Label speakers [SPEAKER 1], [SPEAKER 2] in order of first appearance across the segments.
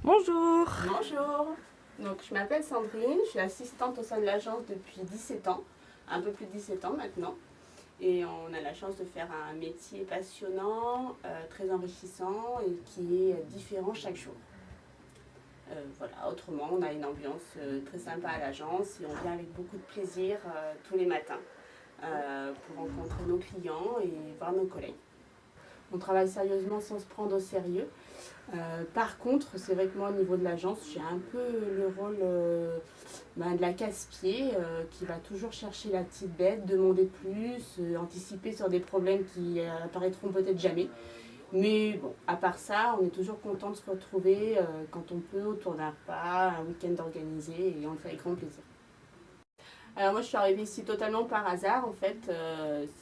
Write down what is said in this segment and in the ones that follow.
[SPEAKER 1] Bonjour.
[SPEAKER 2] Bonjour, donc je m'appelle Sandrine, je suis assistante au sein de l'agence depuis 17 ans, un peu plus de 17 ans maintenant. Et on a la chance de faire un métier passionnant, très enrichissant et qui est différent chaque jour. Voilà, autrement, on a une ambiance très sympa à l'agence et on vient avec beaucoup de plaisir tous les matins pour rencontrer nos clients et voir nos collègues. On travaille sérieusement sans se prendre au sérieux. Par contre, c'est vrai que moi, au niveau de l'agence, j'ai un peu le rôle de la casse-pied qui va toujours chercher la petite bête, demander plus, anticiper sur des problèmes qui apparaîtront peut-être jamais. Mais bon, à part ça, on est toujours content de se retrouver quand on peut autour d'un repas, un week-end organisé, et on le fait avec grand plaisir. Alors moi je suis arrivée ici totalement par hasard en fait.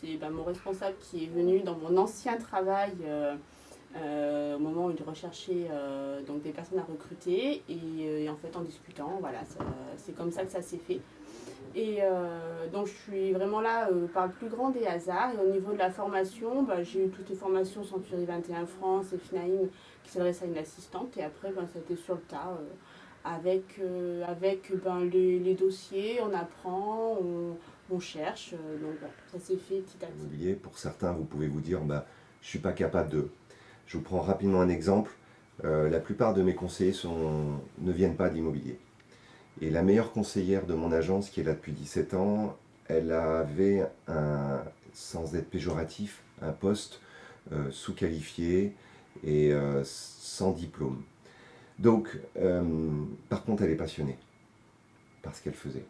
[SPEAKER 2] C'est mon responsable qui est venu dans mon ancien travail au moment où il recherchait donc des personnes à recruter et en fait en discutant, voilà, c'est comme ça que ça s'est fait. Et donc je suis vraiment là par le plus grand des hasards. Et au niveau de la formation, j'ai eu toutes les formations Century 21 France et FNAIM qui s'adressent à une assistante. Et après, ça a été sur le tas avec les dossiers, on apprend, on cherche. Donc voilà, ça s'est fait petit à petit.
[SPEAKER 3] Immobilier, pour certains, vous pouvez vous dire, je ne suis pas capable de... Je vous prends rapidement un exemple. La plupart de mes conseillers ne viennent pas d'immobilier. Et la meilleure conseillère de mon agence, qui est là depuis 17 ans, elle avait, sans être péjoratif, un poste sous-qualifié et sans diplôme. Donc, par contre, elle est passionnée par ce qu'elle faisait.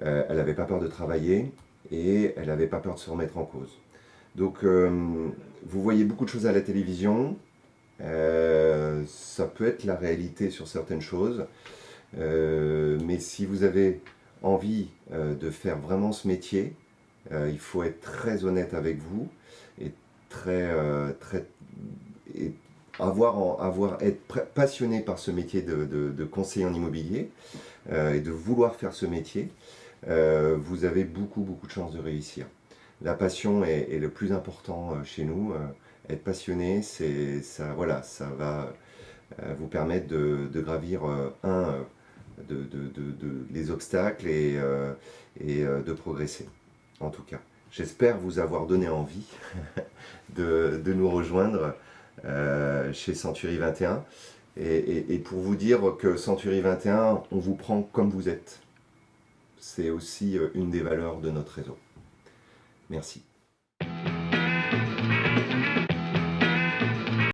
[SPEAKER 3] Elle n'avait pas peur de travailler et elle n'avait pas peur de se remettre en cause. Donc, vous voyez beaucoup de choses à la télévision. Ça peut être la réalité sur certaines choses. Mais si vous avez envie de faire vraiment ce métier, il faut être très honnête avec vous et être passionné par ce métier de conseiller en immobilier et de vouloir faire ce métier. Vous avez beaucoup de chances de réussir. La passion est le plus important chez nous. Être passionné, ça va vous permettre de gravir les obstacles et de progresser, en tout cas. J'espère vous avoir donné envie de nous rejoindre chez Century 21 et pour vous dire que Century 21, on vous prend comme vous êtes. C'est aussi une des valeurs de notre réseau. Merci.